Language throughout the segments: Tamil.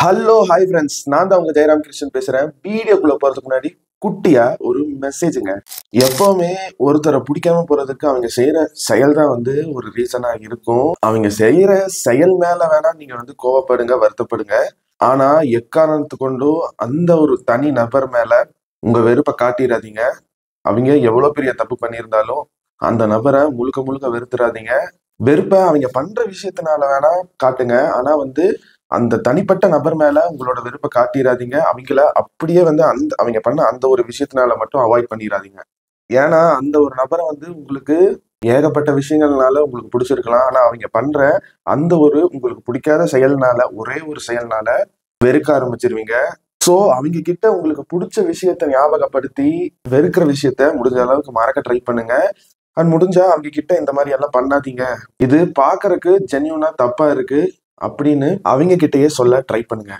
ஹலோ ஹாய் ஃப்ரெண்ட்ஸ், நான் தான் உங்க ஜெயராம் கிருஷ்ணன் பேசுறேன். வீடியோக்குள்ள போறதுக்கு முன்னாடி குட்டியா ஒரு மெசேஜுங்க. எப்பவுமே ஒருத்தரை பிடிக்காம போறதுக்கு அவங்க செய்யற செயல் தான் ஒரு ரீசனா இருக்கும். அவங்க செய்யற செயல் மேல வேணா நீங்க கோவப்படுங்க, வருத்தப்படுங்க. ஆனா எக்காரணத்து கொண்டும் அந்த ஒரு தனி நபர் மேல உங்க வெறுப்பை காட்டிடாதீங்க. அவங்க எவ்வளவு பெரிய தப்பு பண்ணியிருந்தாலும் அந்த நபரை முழுக்க முழுக்க வெறுத்துறாதீங்க. வெறுப்பை அவங்க பண்ற விஷயத்தினால வேணா காட்டுங்க. ஆனா அந்த தனிப்பட்ட நபர் மேல உங்களோட வெறுப்பை காட்டிடாதீங்க. அவங்கள அப்படியே அந்த அவங்க பண்ண அந்த ஒரு விஷயத்தினால மட்டும் அவாய்ட் பண்ணிடாதீங்க. ஏன்னா அந்த ஒரு நபரை உங்களுக்கு ஏகப்பட்ட விஷயங்கள்னால உங்களுக்கு பிடிச்சிருக்கலாம். ஆனா அவங்க பண்ற அந்த ஒரு உங்களுக்கு பிடிக்காத செயல்னால, ஒரே ஒரு செயல்னால வெறுக்க ஆரம்பிச்சிருவீங்க. சோ அவங்க கிட்ட உங்களுக்கு பிடிச்ச விஷயத்த ஞாபகப்படுத்தி வெறுக்கிற விஷயத்த முடிஞ்ச அளவுக்கு மறக்க ட்ரை பண்ணுங்க. அண்ட் முடிஞ்சா அவங்க கிட்ட இந்த மாதிரி எல்லாம் பண்ணாதீங்க, இது பாக்குறதுக்கு ஜென்யூனா தப்பா இருக்கு அப்படின்னு அவங்க கிட்டயே சொல்ல ட்ரை பண்ணுங்க.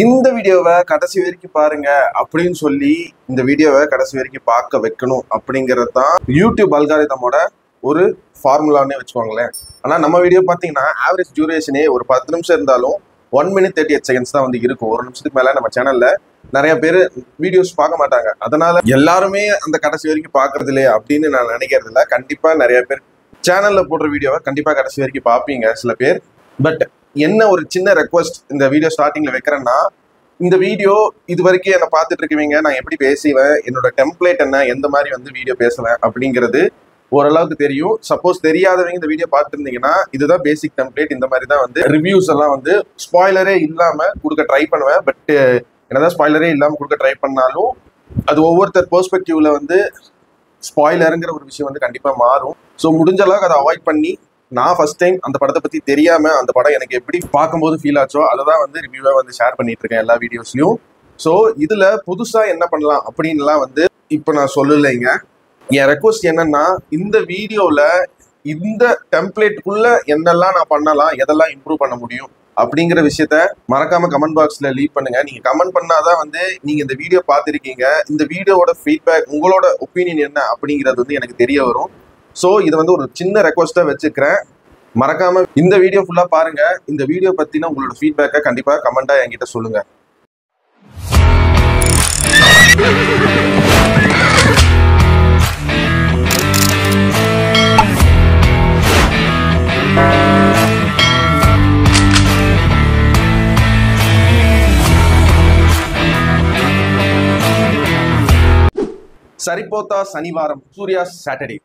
இந்த வீடியோவை கடைசி வரைக்கும் பாருங்க அப்படின்னு சொல்லி இந்த வீடியோவை கடைசி வரைக்கும் பார்க்க வைக்கணும் அப்படிங்கிறது தான் யூடியூப் அல்காரிதமோட ஒரு ஃபார்முலான்னே வச்சுக்கோங்களேன். ஆனா நம்ம வீடியோ பார்த்தீங்கன்னா ஆவரேஜ் டியூரேஷனே ஒரு 10 நிமிஷம் இருந்தாலும் 1 minute 38 seconds தான் இருக்கும். ஒரு நிமிஷத்துக்கு மேல நம்ம சேனல்ல நிறைய பேர் வீடியோஸ் பார்க்க மாட்டாங்க. அதனால எல்லாருமே அந்த கடைசி வரைக்கும் பாக்குறது இல்லையா அப்படின்னு நான் நினைக்கிறது இல்லை. கண்டிப்பா நிறைய பேர் சேனல்ல போடுற வீடியோவை கண்டிப்பா கடைசி வரைக்கும் பார்ப்பீங்க சில பேர். பட் என்ன ஒரு சின்ன ரெக்வஸ்ட் இந்த வீடியோ ஸ்டார்டிங்ல வைக்கிறேன்னா, இந்த வீடியோ இது வரைக்கும் என்ன பார்த்துட்டு இருக்கீங்க, நான் எப்படி பேசுவேன், என்னோட டெம்ப்ளேட் என்ன, எந்த மாதிரி வீடியோ பேசுவேன் அப்படிங்கிறது ஓரளவுக்கு தெரியும். சப்போஸ் தெரியாதவங்க இந்த வீடியோ பார்த்து இருந்தீங்கன்னா இதுதான் பேசிக் டெம்ப்ளேட். இந்த மாதிரி தான் ரிவ்யூஸ் எல்லாம் ஸ்பாய்லரே இல்லாம கொடுக்க ட்ரை பண்ணுவேன். பட் என்னதான் ஸ்பாய்லரே இல்லாம கொடுக்க ட்ரை பண்ணாலும் அது ஒவ்வொருத்தர் பெர்ஸ்பெக்டிவ்ல ஸ்பாய்லருங்கிற ஒரு விஷயம் கண்டிப்பா மாறும். ஸோ முடிஞ்ச அளவுக்கு அதை அவாய்ட் பண்ணி, நான் ஃபர்ஸ்ட் டைம் அந்த படத்தை பத்தி தெரியாம அந்த படம் எனக்கு எப்படி பார்க்கும்போது ஃபீல் ஆச்சோ அதை தான் ரிவ்யூவா ஷேர் பண்ணிட்டு இருக்கேன் எல்லா வீடியோஸ்லயும். ஸோ இதுல புதுசா என்ன பண்ணலாம் அப்படின்லாம் இப்போ நான் சொல்லலைங்க. என் ரெக்வஸ்ட் என்னன்னா, இந்த வீடியோல இந்த டெம்ப்ளேட்டுக்குள்ள என்னெல்லாம் நான் பண்ணலாம், எதெல்லாம் இம்ப்ரூவ் பண்ண முடியும் அப்படிங்கிற விஷயத்த மறக்காம கமெண்ட் பாக்ஸ்ல லீவ் பண்ணுங்க. நீங்க கமெண்ட் பண்ணாதான் நீங்க இந்த வீடியோ பார்த்துருக்கீங்க, இந்த வீடியோவோட ஃபீட்பேக், உங்களோட ஒப்பீனியன் என்ன அப்படிங்கிறது எனக்கு தெரிய வரும். ஸோ இதை ஒரு சின்ன ரெக்வஸ்டா வச்சுக்கிறேன். மறக்காம இந்த வீடியோ ஃபுல்லா பாருங்க. இந்த வீடியோ பத்தின உங்களோட ஃபீட்பேக்கை கண்டிப்பா கமெண்டா என்கிட்ட சொல்லுங்க. சரிபோத்தா சனிவாரம், சூர்யா சாட்டர்டே.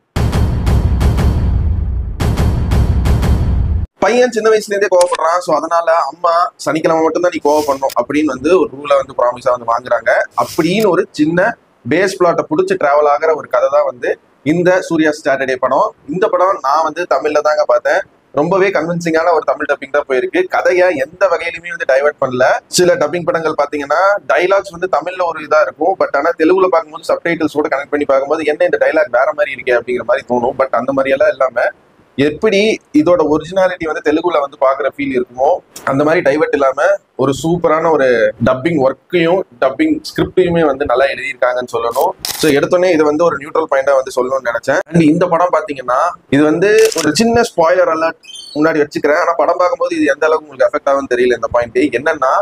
பையன் சின்ன வயசுல இருந்தே கோவப்படுறான். ஸோ அதனால அம்மா சனிக்கிழமை மட்டும்தான் நீ கோவப்படணும் அப்படின்னு ஒரு ரூலை ப்ராமிஸா வாங்குறாங்க. அப்படின்னு ஒரு சின்ன பேஸ் பிளாட்டை பிடிச்சி டிராவல் ஆகிற ஒரு கதை தான் இந்த சூர்யா சாட்டர்டே படம். இந்த படம் நான் தமிழ்ல தாங்க பார்த்தேன். ரொம்பவே கன்வின்சிங்கான ஒரு தமிழ் டப்பிங் தான் போயிருக்கு. கதையை எந்த வகையிலுமே டைவர்ட் பண்ணல. சில டப்பிங் படங்கள் பாத்தீங்கன்னா டைலாக்ஸ் தமிழ்ல ஒரு இதா இருக்கும். பட் ஆனா தெலுங்குல பார்க்கும்போது சப்டைட்டில்ஸோட கனெக்ட் பண்ணி பார்க்கும்போது என்ன இந்த டைலாக் வேற மாதிரி இருக்கே அப்படிங்கிற மாதிரி தோணும். பட் அந்த மாதிரி எல்லாம் இல்லாம எப்படி இதோட ஒரிஜினாலிட்டி தெலுங்குல பாக்குற ஃபீல் இருக்குமோ அந்த மாதிரி டைவர்ட் இல்லாம ஒரு சூப்பரான ஒரு டப்பிங் ஒர்க்கையும் டப்பிங் ஸ்கிரிப்டையுமே நல்லா எழுதியிருக்காங்கன்னு சொல்லணும். ஸோ எடுத்தோடனே இது ஒரு நியூட்ரல் பாயிண்டா சொல்லணும்னு நினைச்சேன். அண்ட் இந்த படம் பாத்தீங்கன்னா இது ஒரு சின்ன ஸ்பாய்லர் அலர்ட் முன்னாடி வச்சுக்கிறேன். ஆனா படம் பார்க்கும்போது இது எந்த அளவுக்கு உங்களுக்கு எஃபெக்ட் ஆகும்னு தெரியல. இந்த பாயிண்ட் என்னன்னா,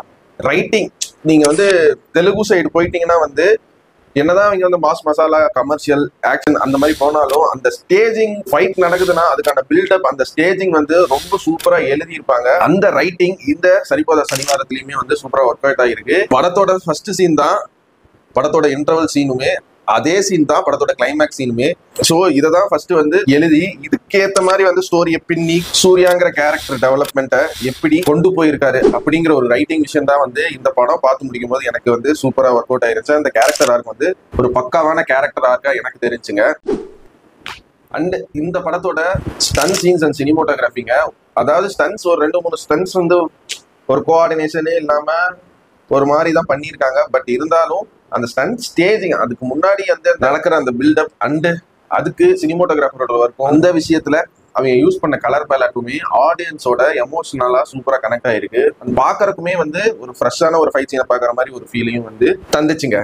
ரைட்டிங். நீங்க தெலுங்கு சைடு போயிட்டீங்கன்னா என்னதான் அவங்க மாஸ் மசாலா கமர்ஷியல் ஆக்ஷன் அந்த மாதிரி போனாலும் அந்த ஸ்டேஜிங் ஃபைட் நடக்குதுன்னா அதுக்கான பில்டப், அந்த ஸ்டேஜிங் ரொம்ப சூப்பரா எழுதியிருப்பாங்க. அந்த ரைட்டிங் இந்த சரிபோதா சனிவாரத்திலயுமே சூப்பரா ஒர்க் அவுட் ஆகிருக்கு. படத்தோட ஃபர்ஸ்ட் சீன் தான் படத்தோட இன்டர்வல் சீனுமே, அதே சீன் தான் படத்தோட கிளைமேக்ஸ் சீனுமே. ஸோ இதை தான் ஃபர்ஸ்ட் எழுதி இதுக்கேற்ற மாதிரி ஸ்டோரியை பின்னி சூர்யாங்கிற கேரக்டர் டெவலப்மெண்ட்டை எப்படி கொண்டு போயிருக்காரு அப்படிங்கிற ஒரு ரைட்டிங் விஷயம் தான் இந்த படம் பார்த்து முடிக்கும் போது எனக்கு சூப்பரா ஒர்க் அவுட் ஆயிருச்சு. அந்த கேரக்டர் ஆர்க் ஒரு பக்காவான கேரக்டர் ஆர்க்கா எனக்கு தெரிஞ்சுங்க. அண்ட் இந்த படத்தோட ஸ்டன் சீன்ஸ் அண்ட் சினிமோட்டோகிராஃபிங்க, அதாவது ஸ்டன்ஸ் ஒரு 2-3 ஸ்டன்ஸ் ஒரு கோஆர்டினேஷனே இல்லாம ஒரு மாதிரி தான் பண்ணியிருக்காங்க. பட் இருந்தாலும் அந்த ஸ்டன்ட் ஸ்டேஜிங், அதுக்கு முன்னாடி நடக்கிற அந்த பில்டப் அண்ட் அதுக்கு சினிமோட்டோகிராஃபரோட ஒர்க்கும், அந்த விஷயத்துல அவங்க யூஸ் பண்ண கலர் பேலட்டுமே ஆடியன்ஸோட எமோஷனலா சூப்பரா கனெக்ட் ஆயிருக்கு. பாக்குறதுக்குமே ஒரு ஃப்ரெஷ்ஷான ஒரு ஃபைட் சீனை பாக்குற மாதிரி ஒரு ஃபீலையும் தந்துச்சுங்க.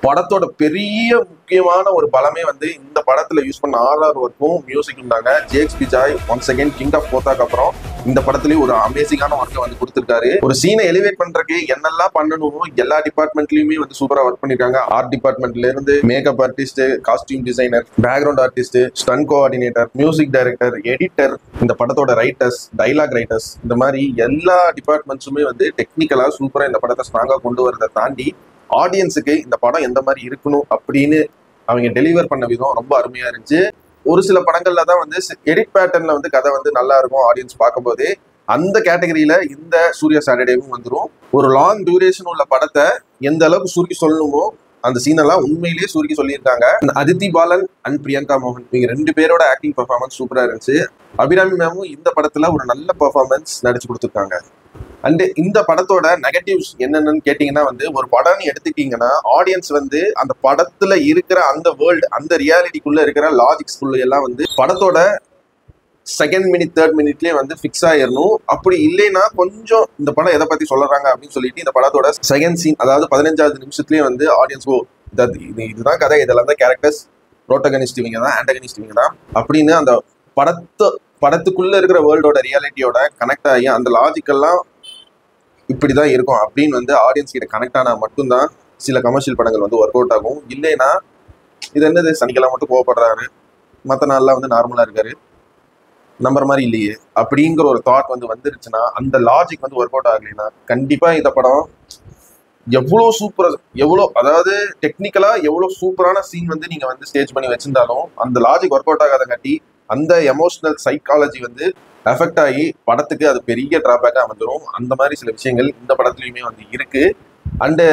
படத்தோட பெரிய முக்கியமான ஒரு பலமே இந்த படத்துல யூஸ் பண்ண ஆர்ஆர் ஒர்க்கும் மியூசிக்கும் தாங்க. Jakes Bejoy once again king of கோத்தாக்கு அப்புறம் இந்த படத்துலயும் ஒரு அமேசிங்கான ஒர்க்கை வந்து கொடுத்திருக்காரு. ஒரு சீனை எலிவேட் பண்றதுக்கு என்னெல்லாம் பண்ணணுமோ எல்லா டிபார்ட்மெண்ட்லயுமே வந்து சூப்பரா ஒர்க் பண்ணிருக்காங்க. ஆர்ட் டிபார்ட்மெண்ட்ல இருந்து makeup artist, costume designer, background artist, stunt coordinator, music director, editor, இந்த படத்தோட ரைட்டர்ஸ், டைலாக் ரைட்டர்ஸ், இந்த மாதிரி எல்லா டிபார்ட்மெண்ட்ஸுமே வந்து டெக்னிக்கலா சூப்பரா இந்த படத்தை ஸ்ட்ராங்கா கொண்டு வரதை தாண்டி ஆடியன்ஸுக்கு இந்த படம் எந்த மாதிரி இருக்கணும் அப்படின்னு அவங்க டெலிவர் பண்ண விதம் ரொம்ப அருமையா இருந்துச்சு. ஒரு சில படங்கள்ல தான் வந்து எடிட் பேட்டர்ன்ல வந்து கதை வந்து நல்லா இருக்கும் ஆடியன்ஸ் பார்க்கும்போது, அந்த கேட்டகரியில இந்த சூர்யா சாட்டர்டேவும் வந்துடும். ஒரு லாங் டியூரேஷன் உள்ள படத்தை எந்த அளவுக்கு சுருக்கி சொல்லணுமோ அந்த சீனெல்லாம் உண்மையிலேயே சுருக்கி சொல்லியிருக்காங்க. அதித்தி பாலன் அண்ட் பிரியங்கா மோகன் இவங்க 2 பேரோட ஆக்டிங் பெர்ஃபார்மன்ஸ் சூப்பரா இருந்துச்சு. அபிராமி மேமும் இந்த படத்துல ஒரு நல்ல பெர்ஃபார்மன்ஸ் நடிச்சு கொடுத்துருக்காங்க. அண்ட் இந்த படத்தோட நெகட்டிவ்ஸ் என்னென்னு கேட்டீங்கன்னா வந்து, ஒரு படம்னு எடுத்துக்கிட்டீங்கன்னா ஆடியன்ஸ் வந்து அந்த படத்துல இருக்கிற அந்த வேர்ல்டு, அந்த ரியாலிட்டிக்குள்ள இருக்கிற லாஜிக்ஸ்குள்ள எல்லாம் வந்து படத்தோட செகண்ட் மினிட், தேர்ட் மினிட்லயே வந்து ஃபிக்ஸ் ஆயிடணும். அப்படி இல்லைன்னா கொஞ்சம் இந்த படம் எதை பத்தி சொல்றாங்க அப்படின்னு சொல்லிட்டு இந்த படத்தோட செகண்ட் சீன், அதாவது 15வது நிமிஷத்துலயே வந்து ஆடியன்ஸ் இதுதான் கதை, இதெல்லாம் தான் கேரக்டர்ஸ், ப்ரோட்டகனிஸ்ட் இவங்க தான், ஆண்டகனிஸ்ட் இவங்க தான் அப்படின்னு அந்த படத்துக்குள்ள இருக்கிற வேர்ல்டோட ரியாலிட்டியோட கனெக்ட் ஆகி அந்த லாஜிக்கெல்லாம் இப்படிதான் இருக்கும் அப்படின்னு வந்து ஆடியன்ஸ் கிட்ட கனெக்ட் ஆனா மட்டும்தான் சில கமர்ஷியல் படங்கள் வந்து ஒர்க் அவுட் ஆகும். இல்லைன்னா இது என்னது சனிக்கிழமை மட்டும் கோவப்படுறாரு, மற்ற நாள்லாம் வந்து நார்மலா இருக்காரு, நம்புற மாதிரி இல்லையே அப்படிங்கிற ஒரு தாட் வந்து வந்துருச்சுன்னா, அந்த லாஜிக் வந்து ஒர்க் அவுட் ஆகலைன்னா கண்டிப்பா இந்த படம் எவ்வளோ அதாவது டெக்னிக்கலா எவ்வளோ சூப்பரான சீன் வந்து நீங்க வந்து ஸ்டேஜ் பண்ணி வச்சிருந்தாலும் அந்த லாஜிக் ஒர்க் அவுட் ஆகாதங்காட்டி அந்த எமோஷனல் சைக்காலஜி வந்து எஃபெக்ட் ஆகி படத்துக்கு அது பெரிய டிராபேக்கா வந்துடும். அந்த மாதிரி சில விஷயங்கள் இந்த படத்துலயுமே வந்து இருக்கு. அண்டு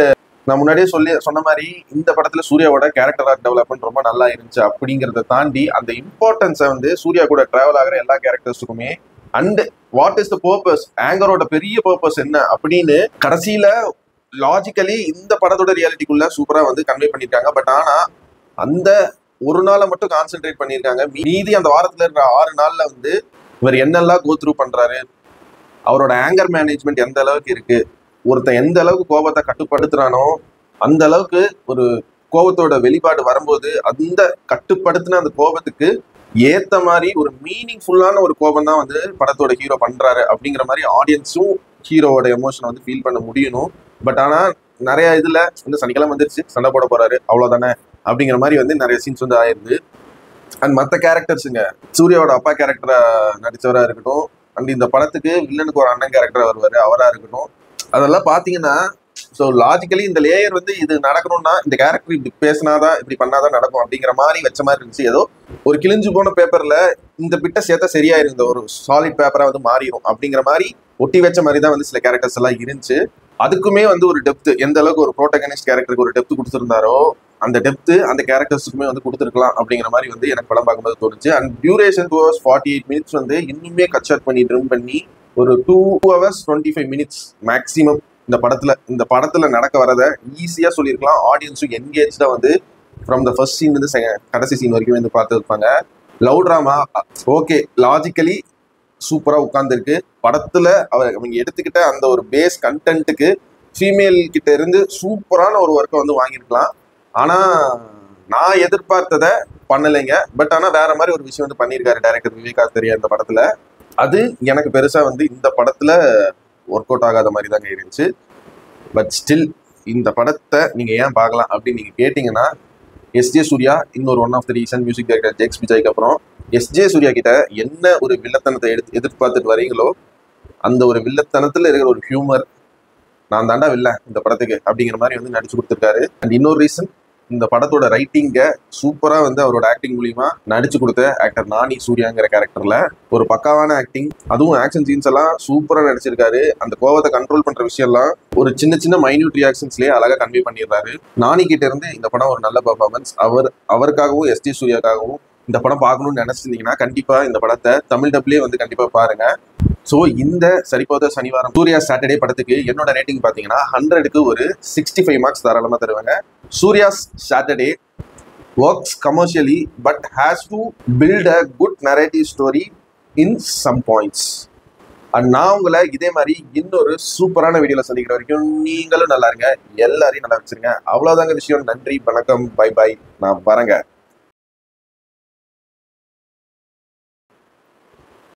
நான் முன்னாடியே சொன்ன மாதிரி இந்த படத்துல சூர்யாவோட கேரக்டர் ஆர்ட் டெவலப்மெண்ட் ரொம்ப நல்லா இருந்துச்சு. அப்படிங்கிறத தாண்டி அந்த இம்பார்ட்டன்ஸை வந்து சூர்யா கூட டிராவல் ஆகிற எல்லா கேரக்டர்ஸுக்குமே and what is the purpose, ஆங்கரோட பெரிய பர்பஸ் என்ன அப்படின்னு கடைசியில லாஜிக்கலி இந்த படத்தோட ரியாலிட்டிக்குள்ள சூப்பரா வந்து கன்வே பண்ணிருக்காங்க. பட் ஆனா அந்த ஒரு நாளை மட்டும் கான்சென்ட்ரேட் பண்ணியிருக்காங்க. மீதி அந்த வாரத்துல இருக்கிற 6 நாள்ல வந்து இவர் என்னெல்லாம் கோ த்ரூ பண்றாரு, அவரோட ஆங்கர் மேனேஜ்மெண்ட் எந்த அளவுக்கு இருக்கு, ஒருத்தன் எந்த அளவுக்கு கோபத்தை கட்டுப்படுத்துறானோ அந்த அளவுக்கு ஒரு கோபத்தோட வெளிப்பாடு வரும்போது அந்த கட்டுப்படுத்தின அந்த கோபத்துக்கு ஏத்த மாதிரி ஒரு மீனிங்ஃபுல்லான ஒரு கோபம் தான் வந்து படத்தோட ஹீரோ பண்றாரு அப்படிங்கிற மாதிரி ஆடியன்ஸும் ஹீரோவோட எமோஷனை வந்து ஃபீல் பண்ண முடியணும். பட் ஆனா நிறைய இதுல வந்து சனிக்கிழமை வந்துருச்சு, சண்டை போட போறாரு, அவ்வளவுதானே அப்படிங்கிற மாதிரி வந்து நிறைய சீன்ஸ் வந்து ஆயிருது. அண்ட் மற்ற கேரக்டர்ஸுங்க, சூர்யாவோட அப்பா கேரக்டரா நடிச்சவரா இருக்கட்டும், அண்ட் இந்த படத்துக்கு வில்லனுக்கு ஒரு அண்ணன் கேரக்டரா வருவாரு அவரா இருக்கட்டும், அதெல்லாம் பாத்தீங்கன்னா ஸோ லாஜிக்கலி இந்த லேயர் வந்து இது நடக்கணும்னா இந்த கேரக்டர் இப்படி பேசினாதான் இப்படி பண்ணாதான் நடக்கும் அப்படிங்கிற மாதிரி வச்ச மாதிரி இருந்துச்சு. ஏதோ ஒரு கிழிஞ்சு போன பேப்பர்ல இந்த பிட்ட சேர்த்தா சரியாயிருந்த ஒரு சாலிட் பேப்பரா வந்து மாறிடும் அப்படிங்கிற மாதிரி ஒட்டி வச்ச மாதிரி தான் வந்து சில கேரக்டர்ஸ் எல்லாம் இருந்துச்சு. அதுக்குமே வந்து ஒரு டெப்த், எந்த அளவுக்கு ஒரு ப்ரோட்டகனிஸ்ட் கேரக்டருக்கு ஒரு டெப்த் கொடுத்துருந்தாரோ அந்த டெப்த் அந்த கேரக்டர்ஸுக்குமே வந்து கொடுத்துருக்கலாம் அப்படிங்கிற மாதிரி வந்து எனக்கு படம் பார்க்கும்போது தோணுச்சு. அண்ட் டியூரேஷன் 2 hours 48 minutes வந்து இன்னுமே கட் ஷாட் பண்ணி ட்ரிம் பண்ணி ஒரு 2 hours 25 minutes மேக்ஸிமம் இந்த படத்துல நடக்க வரதை ஈஸியா சொல்லியிருக்கலாம். ஆடியன்ஸும் என்கேஜா வந்து ஃப்ரம் த ஃபர்ஸ்ட் சீன் வந்து கடைசி சீன் வரைக்கும் வந்து பார்த்து இருப்பாங்க. லவ் ட்ராமா ஓகே, லாஜிக்கலி சூப்பரா உட்கார்ந்துருக்கு. படத்துல அவங்க எடுத்துக்கிட்ட அந்த ஒரு பேஸ் கண்டென்ட்டுக்கு ஃபீமேல் கிட்ட இருந்து சூப்பரான ஒரு ஒர்க்கை வந்து வாங்கியிருக்கலாம். ஆனா நான் எதிர்பார்த்ததை பண்ணலைங்க. பட் ஆனா வேற மாதிரி ஒரு விஷயம் வந்து பண்ணியிருக்காரு டைரக்டர் விவேக் ஆத்ரேயா இந்த படத்துல. அது எனக்கு பெருசா வந்து இந்த படத்துல ஒர்க் அவுட் ஆகாத மாதிரி தாங்க இருந்துச்சு. பட் ஸ்டில் இந்த படத்தை நீங்க ஏன் பார்க்கலாம் அப்படின்னு நீங்க கேட்டீங்கன்னா, எஸ்ஜே சூர்யா இன்னொரு one of the reason. Music director Jakes விஜய்க்கு அப்புறம் எஸ்ஜே சூர்யா கிட்ட என்ன ஒரு வில்லத்தனத்தை எதிர்பார்த்துட்டு வரீங்களோ அந்த ஒரு வில்லத்தனத்துல இருக்கிற ஒரு ஹியூமர், நான் தாண்டா வில்ல இந்த படத்துக்கு அப்படிங்கிற மாதிரி வந்து நடிச்சு கொடுத்துருக்காரு. அண்ட் இன்னொரு ரீசன், இந்த படத்தோட ரைட்டிங்க சூப்பரா வந்து அவரோட ஆக்டிங் மூலியமா நடிச்சு கொடுத்த ஆக்டர் நானி சூர்யாங்கிற கேரக்டர்ல ஒரு பக்காவான ஆக்டிங், அதுவும் ஆக்ஷன் சீன்ஸ் எல்லாம் சூப்பரா நடிச்சிருக்காரு. அந்த கோவத்தை கண்ட்ரோல் பண்ற விஷயம் எல்லாம் ஒரு சின்ன சின்ன மைன்யூட் ரியாக்ஷன்ஸ்லயே அழகா கன்வே பண்ணிடுறாரு. நானி கிட்ட இருந்து இந்த படம் ஒரு நல்ல பெர்ஃபார்மன்ஸ். அவருக்காகவும் எஸ்டி சூர்யாக்காகவும் இந்த படம் பார்க்கணும்னு நினைச்சிருந்தீங்கன்னா கண்டிப்பா இந்த படத்தை தமிழ் டப்லயே வந்து கண்டிப்பா பாருங்க. ஸோ இந்த சரிபோத சனிவாரம் சூர்யா சாட்டர்டே படத்துக்கு என்னோட ரேட்டிங் பார்த்தீங்கன்னா 100க்கு ஒரு 65 மார்க்ஸ் தாராளமாக தருவாங்க. Surya's Saturday works commercially but has to build a good narrative story in some points. And நான் உங்களை இதே மாதிரி இன்னொரு சூப்பரான வீடியோவில் சந்திக்கிற வரைக்கும் நீங்களும் நல்லா இருங்க, எல்லாரையும் நல்லா வச்சிருங்க. அவ்வளோதாங்க விஷயம். நன்றி, வணக்கம், பை பாய், நான் வரேங்க.